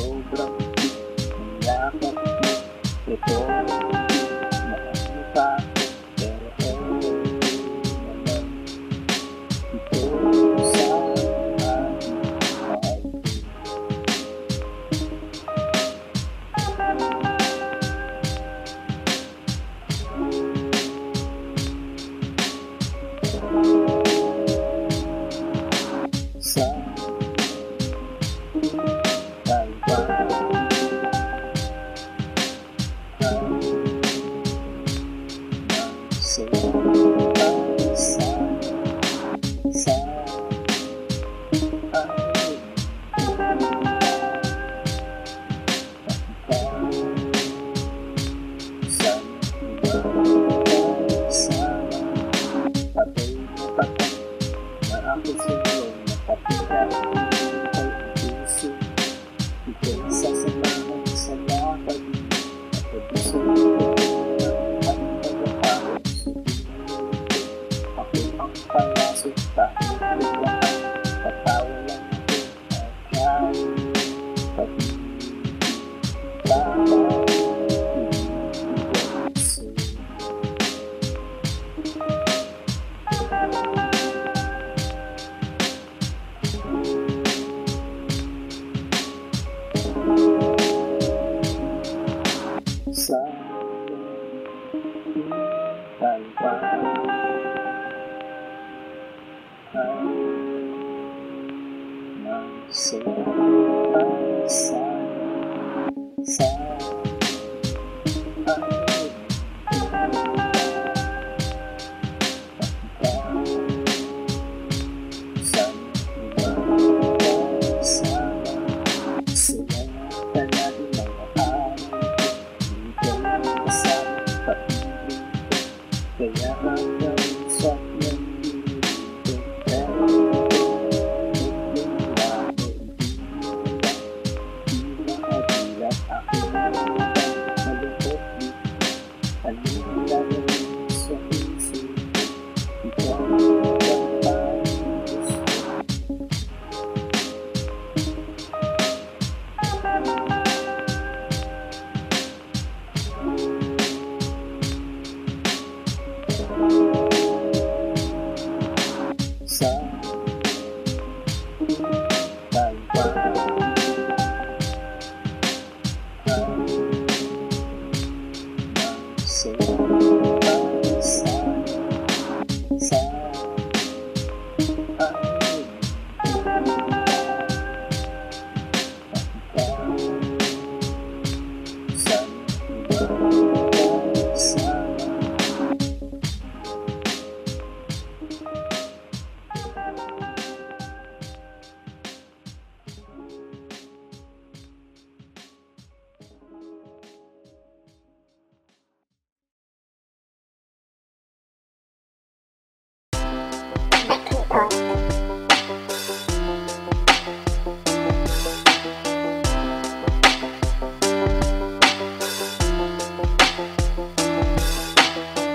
sobrang ng yakap mo. Ito, nakakita ko, pero naman ito sa aking mahal. Sa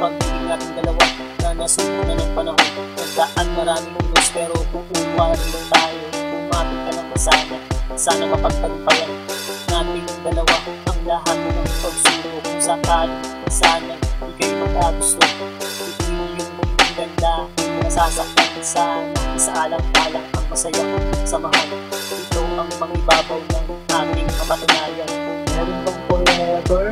Pag-ibig natin dalawa na nasunog na ng panahon. Nagdaan maraming unos pero kukuha rin tayo. Umapit ka lang sana, sana mapagtagumpayan nating dalawa ang lahat ng pagsubok. Kung sakali, sana ika'y magkagusto. Ito yung ganda, nasasaktan sana. Isaalang-alang ang masaya samahan. Ito ang mangibabaw ng ating kapatunayan. Meron bang forever?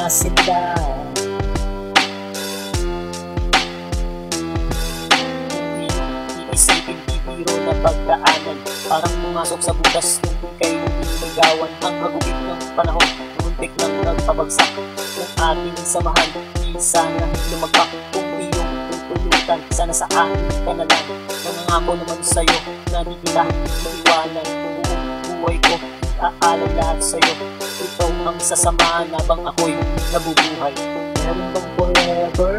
Sila kung iisipin bibiro na pagdaanan, parang pumasok sa butas nung ika'y niligawan. Ang hagupit ng panahon, muntik nang nagpabagsak ng ating samahan. Di sana lumagpak kung iyong tutulutan, sana sa akin ka na lang. Nangangako naman sa'yo na di kita iiwanan. Buong buhay ko aalay lahat sa'yo. Ito ang sasamahan habang ako'y nabubuhay. Meron bang forever?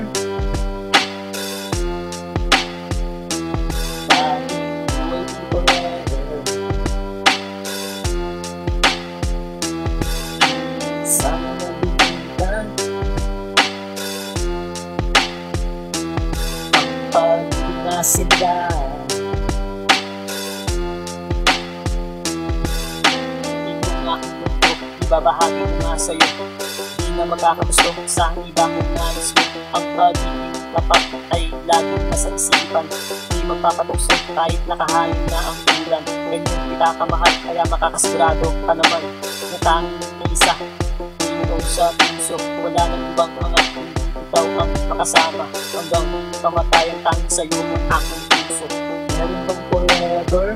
Bakit waiting forever? ibabahagi ko nga sa'yo. Di na magkakagusto sa ibang nais mo. Ang pagiging tapat ay laging nasa isipan. Di magpapatukso kahit nakahain na ang ulan. Ganyan kita kamahal, kaya makakasigurado ka naman na tanging isa. Ikaw sa puso, wala nang ibang mga hindi ikaw ang makasama. Hanggang kamatayan tanging sa'yo ang aking puso. Meron bang forever?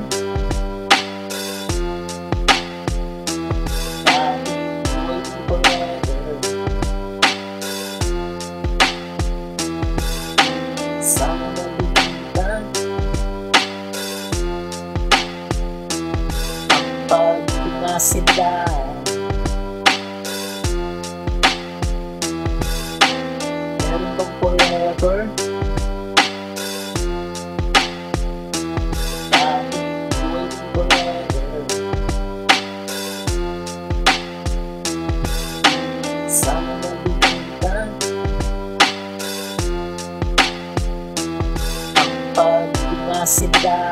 Sama na lumitan ang pagpinasindan. Meron bang forever? Dahil waiting forever. Sama na lumitan pagpinasindan.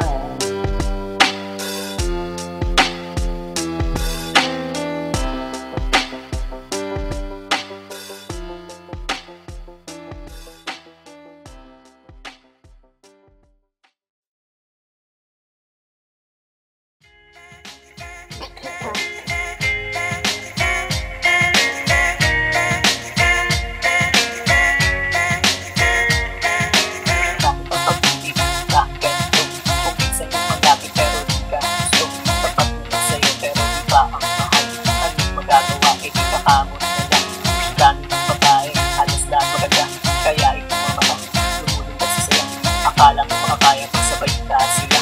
Akala mo makakaya pag sabay ka sila.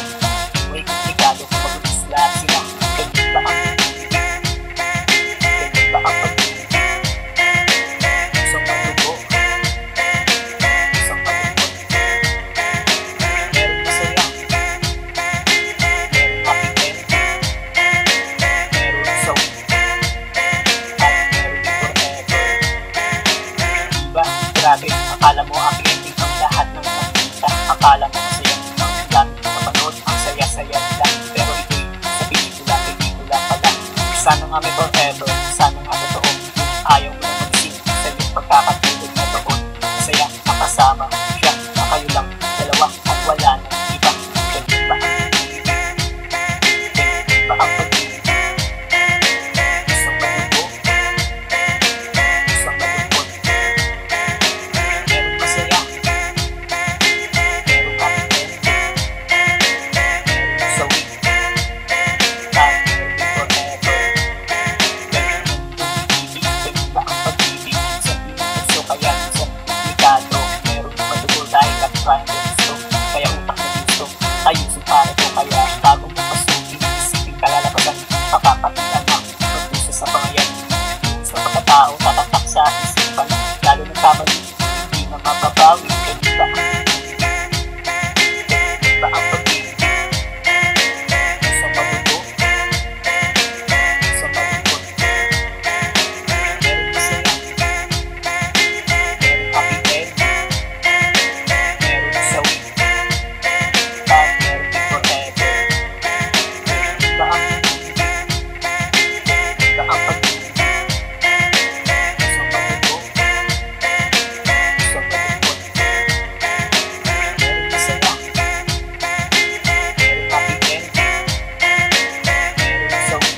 May komplikado kung mag-isla sila. Ganyan ba ang pag-ibig? Ganyan ba ang pag-ibig? Isang malubo, isang malungkot. Meron masaya, meron happy end, meron sawi, at meron forever. Diba? Grabe, akala mo happy ending ang lahat ng akala mo masaya ang dami kapanood, ang saya-saya nila. Pero ito'y sa pelikula pala. Sana nga may forever, sana nga totoo. Ayaw mo na mag-sing sa iyong pagkakatulog na doon. Masaya, makasama siya, na kayo lang dalawa at wala nang iba. Ganyan ba ang pag-ibig? Ganyan ba ang pag-ibig? Isang malubo, isang malungkot. Meron masaya, kaya utak na gusto ayusin para ko. Kaya bago mo pasukin, isipin kalalabasan, makakatiyan ang pagpusa sa pangayan. Sa pagkatao, tatatak sa isipan, lalo ng kamali, hindi na mababawi. Ganyan ba ang pag-ibig? Ganyan ba ang pag-ibig? Isang malubo, isang malungkot. Meron masaya, meron happy end, meron sawi, at meron forever. Ganyan ba ang pag-ibig? Ganyan ba ang pag-ibig? Isang malubo, isang malungkot. Meron masaya, meron happy end, meron sawi,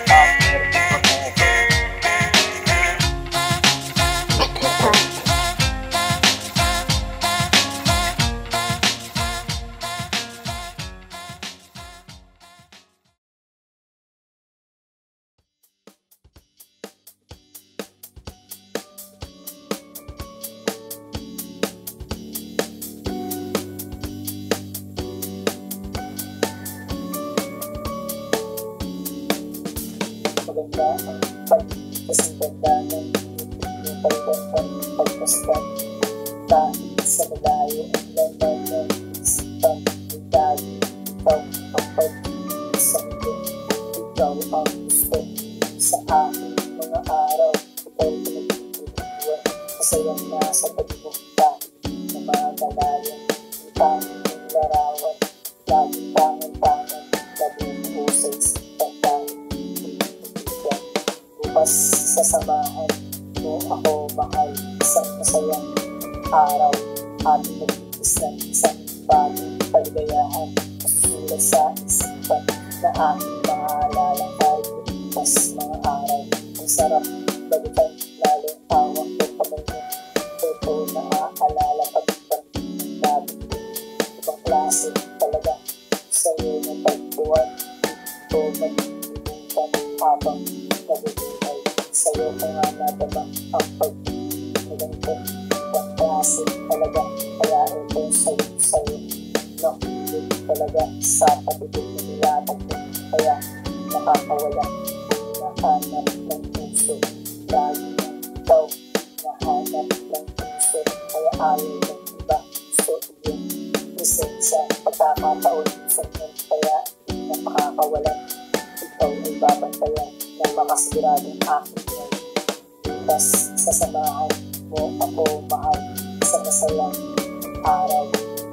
at meron forever. Maganda ang pag-ibig kasing ganda ng yung pagkakang pagpastan. Dahil sa malayo ang laman ng isipan. Dahil ikaw ang pag-ibig sa mundo. Ikaw ang gusto sa aking mga araw. Ikaw ang pinag-iwan. Masayang nasa pag-ibig dahil na mga kalayan. Ang tanging larawan. Laging tangan-tangan. Laging puso sa isipan dahil sasamahan mo ako mahal. Isang masayang araw, ating nagtitis ng isang bagong kaligayahan. Masusulat sa isipan na aking maalala kahit lumipas mga araw. Ang sarap balikan, lalo hawak ko kamay mo. Ito naaalala pag-ibang natin. Ibang klase talaga sa'yo na tagpuan. Ito mag-ibukan habang nabubuhay. Sa'yo ko nga nadama ang pag-ibang ko. Ibang klase talaga, kaya ito sa'yo. Nakulit talaga sa patibig na nilatag ko. Kaya nakakawala, nahanap ng puso. Lagi na ikaw, nahanap ng puso. Kaya ayaw ng iba, gusto iyong presensya. Pagkakataon sa inyo, kaya hindi na makakawalan. Ikaw ay babantayan na makasiguradong aking yan. Bukas sasamahan mo ako mahal sa masayang araw.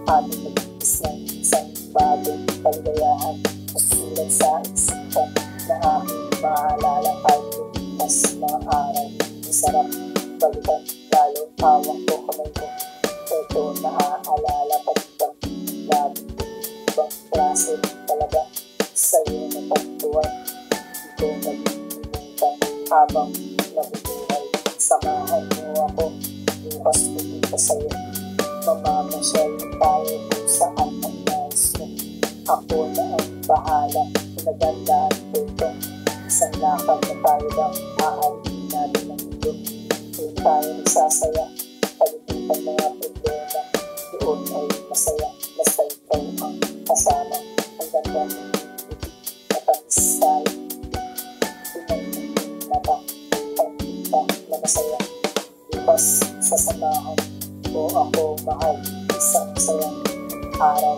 Ating nagtitis ng isang bagong kaligayahan. Masusulat sa isipan na aking maalala kahit lumipas mga araw. Ang sarap balikan, lalo hawak ko kamay mo. Ito naaalala pag-ibang lagi. Ibang klase talaga sa'yo na pagtuwan. Ito nag-ibukan habang nabubuhay. Samahan mo ako, bukas pupunta sa'yo. Mamamasyal tayo kung saan ang nais mo. Ako na ang bahala, pinagandaan ko ito. Isang lakad na tayo lang, aalihin natin ang mundo. Doon tayo nagsasaya, kalimutan mga problema. Doon ay masaya, basta ikaw ang kasama. Ang ganda ng ibig, matamis tayo. Tumangin mata, ang kita na masaya. Bukas sasamahan mo ako mahal, isang masayang araw.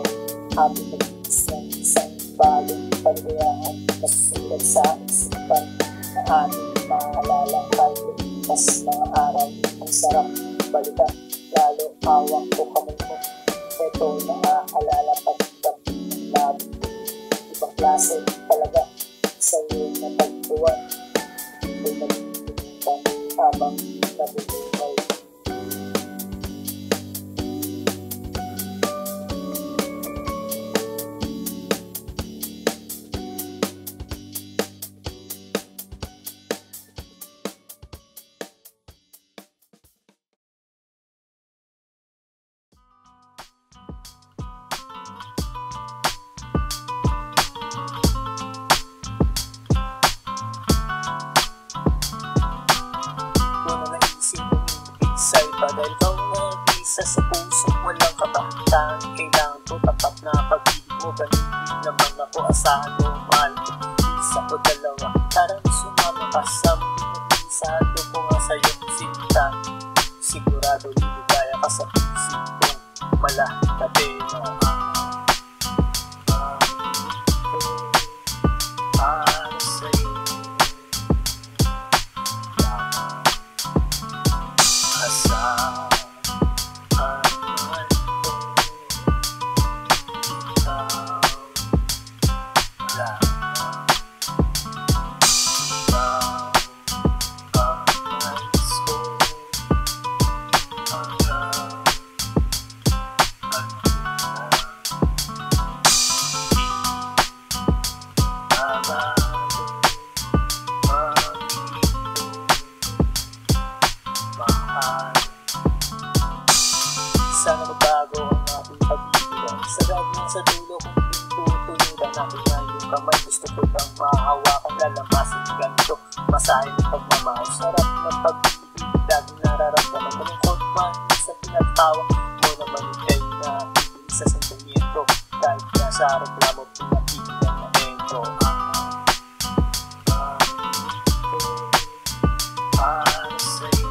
Ating nagtitis ng isang bagong kaligayahan. Masusulat sa isipan na ating maalala kahit lumipas mga araw. Ang sarap balikan, lalo hawak ko kamay mo. Ito naaalala pag-ibang ng labi. Ibang klase talaga sa'yo na tagpuan. Ito nag-ibukan habang nabubuhay. Dahil ikaw nag-isa sa puso, walang kabahatan. Kailangan ko tapat na pag-ibig mo. Ganun naman ako, asahan mo, mahal ko. Isa o dalawa, tara sumama ka sa mag-isa. Ito ko nga sa'yo, sinta. Sigurado liligaya ka sa isip ko. Malaki na para sa'yo. Sana magbago ang ating pag-ibigan. Sagad na sa dulo kung pintutunudan aking ngayong kamay. Gusto ko lang mahawakan, lalamasin ganito. Masahin ng pagmamahal, sarap ng pag-ibig. Laging nararamdaman, malungkot man sa pinagtawa mo naman ikay na sa sentimiento. Kahit na sa reklamo, pinatigan na ito. Para sa'yo.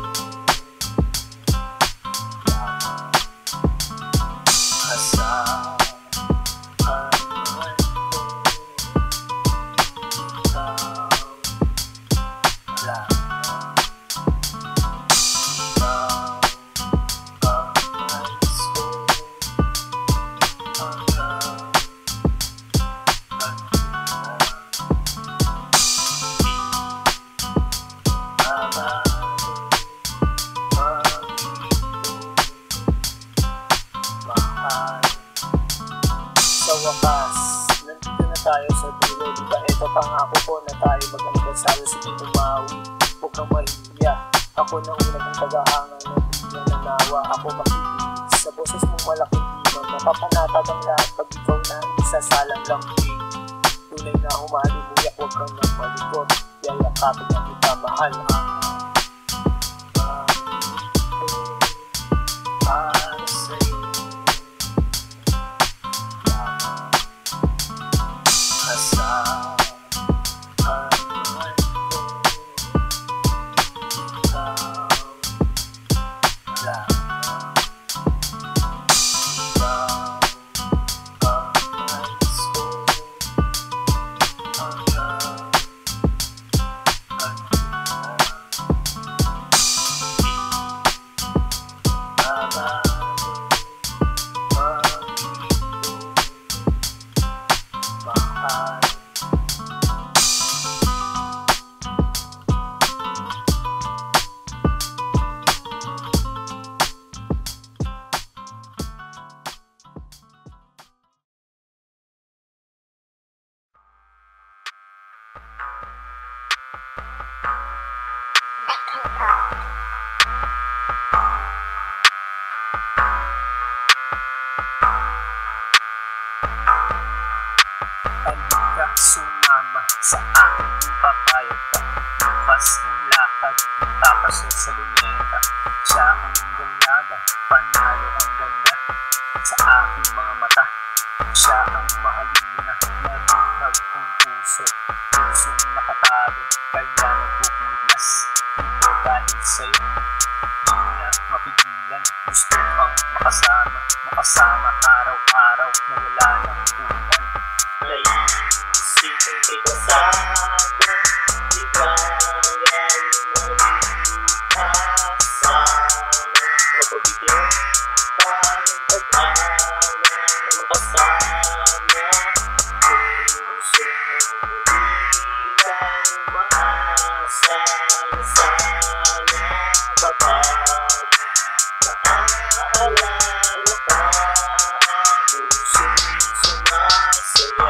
Diba ito pangako ko na tayo mag-anibersaryo sa Tumawi. Huwag kang mahiya, ako na una mong tagahanga na bigla na nawa. Ako makikinig sa boses mong malaking imang napapanatag ang lahat pag ikaw na isasalang lang. Tunay na umalimuyak, huwag kang nang malikot. Yayakapin na kita, mahal ang para sa'yo. Kasama sumama sa aking papayag ka. Bukas ng lakad, magpapasok sa luneta. Siya ang dalaga, panalo ang ganda sa aking mga mata. Siya ang mahalina, nabihag ang puso. Pusong nakatago, kaya nagpupumiglas. Ito dahil sa'yo, di na mapigilan. Gusto kang makasama, makasama araw-araw na wala ng tulan. Naisipin kay kasama, di kaya kasama. Mapabigyan pa ng pag-aaral na makasama. Puso di kang maasa na sana kapag naaalala ka. Puso sumasaya.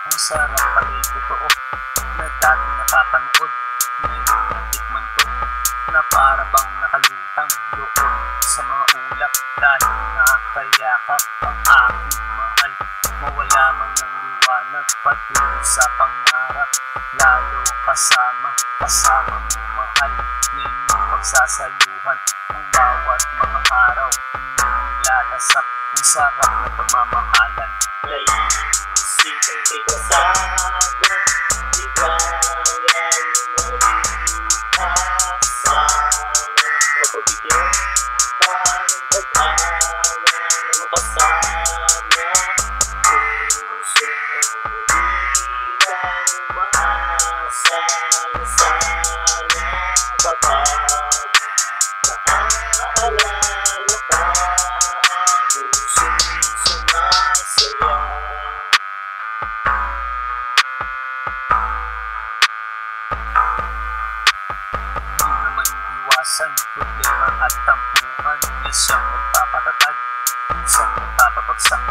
Ang sarap pala'y totoo na dati napapanood. Ngayon natikman ko na para bang nakalutang doon sa mga ulap. Dahil nakakayakap ang aking mahal, mawala man ng liwanag patuloy sa pangarap. Lalo kasama mo mahal na inyong pagsasaluhan. Ang bawat mga araw nilalasap ang sarap na pagmamahalan. Naisipin kay kasama, di kaya kasama. Mapabigyan pa ng pag-aaral na makasama. Puso di kang maasa na sana kapag naaalala ka. Puso sumasaya. Problema at tampuhan na siyang magpapatatag, minsan magpapabagsak.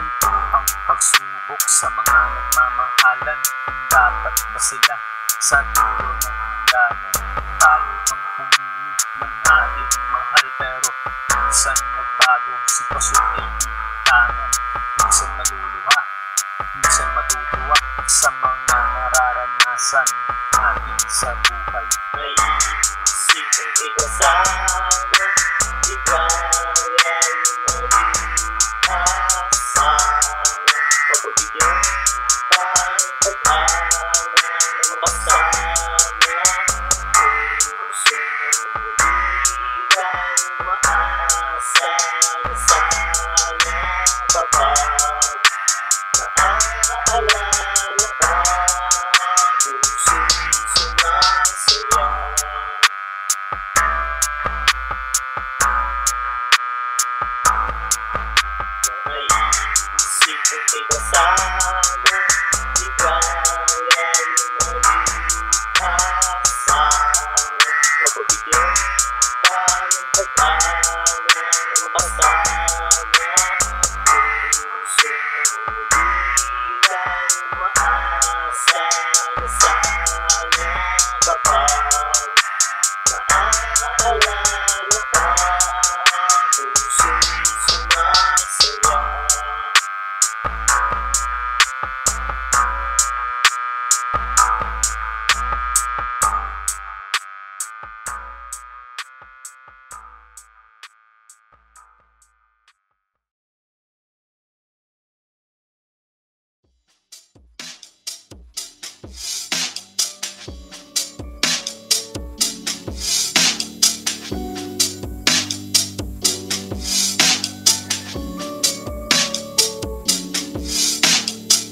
Ito ang pagsubok sa mga nagmamahalan. Dapat ba sila sa dulo ng hangganan? Tayo ang pumili ng ating mahal, pero minsan nagbago, sitwasyon ay iintanan. Minsan maluluha, minsan matutuwa sa mga nararanasan natin sa buhay. Naisipin kay kasama, di kaya kasama. Mapabigyan pa ng pag-aaral na makasama. Puso di kang maasa na sana kapag naaalala ka. Puso sumasaya. Naisipin kay kasama, di kaya kasama. Mapabigyan pa ng pag-aaral kasama. Puso di tayo maasa na sana kapag naaalala ka. Puso'y sumasaya.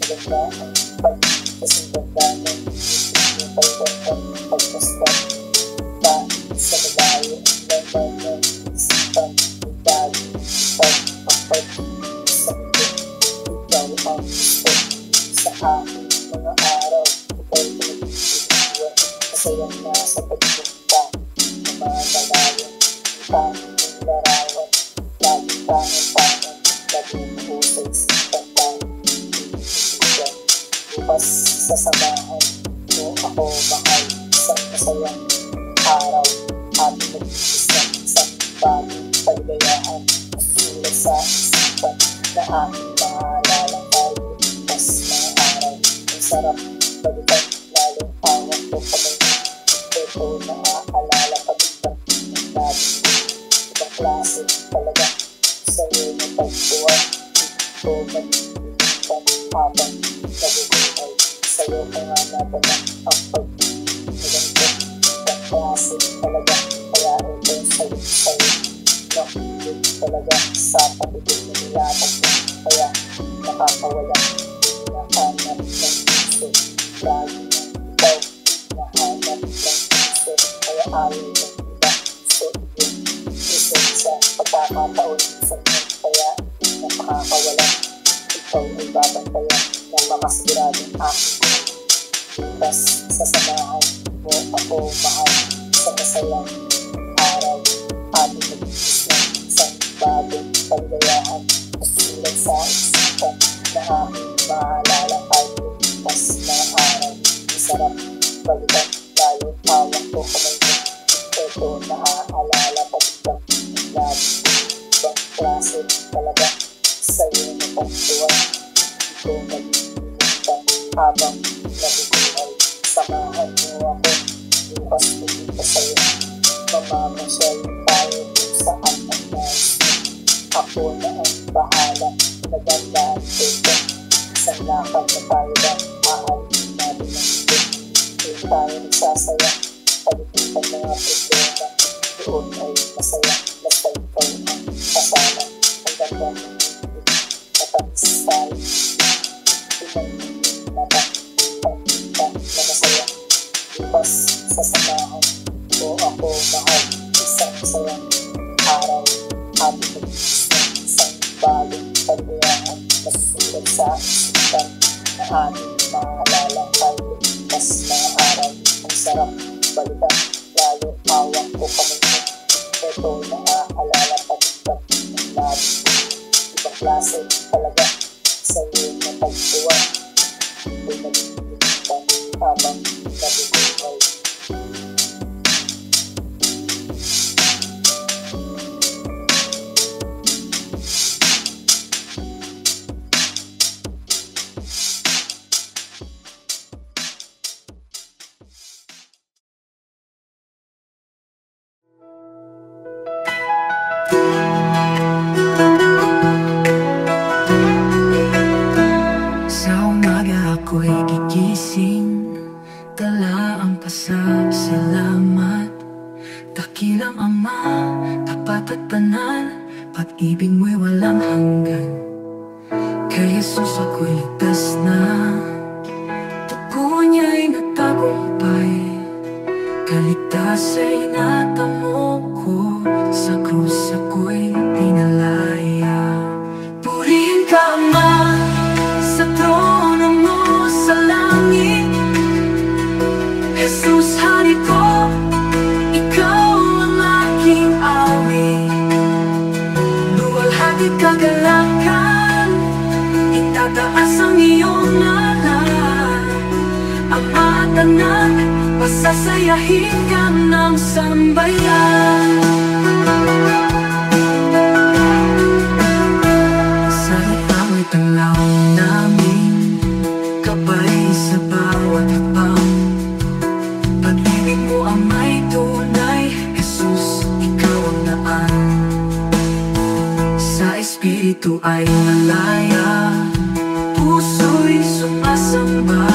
Maganda ang pagkasingkanda ng yung pagkakang pagkastan pa sa malayo ang ganda ng isipan ng dali pagpapag sa mundo. Ikaw ang gusto sa aking mga araw. Ikaw pinag-iiwan masayang nasa pagpunta ng mga kalayan ng tanging ng larawan. Lagi tangan-tangan lagi mo sa isipan tayo. Bukas sasamahan mo ako mahal isang masayang araw at mag-isang isang bagong kaligayahan masusulat sa isipan na aking maalala tayo bukas mga araw. Ang sarap balikan lalong hawak ko kamay ito naaalala pagkita ng nabi ibang klase talaga sa'yo na pagbuwan ito mag-iipan habang nabubuhay sa'yo ka nga natin ang pag-iipan ibang klase talaga kaya ito sa'yo nakilig talaga sa pagiging nilapag mo kaya nakakawala nahanap ng puso lagi na ikaw nahanap ng puso kaya ayaw ng iba so yun isa sa pagkakataon sa inyo kaya napakakawala ikaw ay babantayan ng makasiradong aking bukas sasamahan mo ako mahal sa masayang araw ating mag-iis ng isang bagong kaligayahan masusulat sa isipan na aking maalala kahit bukas na araw. Masarap balikan lalo hawak ko kamay mo ito naaalala pagkitang labi ibang klase talaga sa'yo na pagtuwan ito nag-iinitan habang nabubuhay samahan mo ako bukas pupunta sa'yo mamamasyal tayo kung saan ang nais mo ako na ang bahala nagandaan ito isang lakad na tayo ba ahalin natin ng ito kung tayo nagsasaya palipitan mga problema doon ay masaya basta ikaw ang kasama ang ganda ng ito matamis tayo pinag-ibig mata pagkita na masaya bukas sasamahan mo ako mahal isang masayang araw ating mag-iis ng isang bagong kaligayahan masusulat sa isipan na ating maalala tayo bukas mga araw ang sarap balikan lalo hawak ko kamay mo ito naaalala pagkat ng labi ibang klase talaga sa'yo na pagtuwan ito'y nag-iinitan habang nabubuhay. Sa umaga ako'y gigising, dala ang pasasalamat. Dakilang Ama, tapat at banal, pag-ibig mo'y walang hanggan. Kay Jesus ako'y ligtas na, dugo niya'y nagtagumpay. Kaligtas ay natamo ko, sa krus ako'y pinalaya. Purihin ka Ama, sa trono mo sa langit. Jesus, hari ko, ikaw ang aking awit. tanan, pasasayahin ka ng sambayan. Sa amoy tanglaw namin, gabay sa bawat hakbang. Pag-ibig mo ang may tunay, Jesus, ikaw ang daan. Sa espiritu ay malaya, puso'y sumasamba.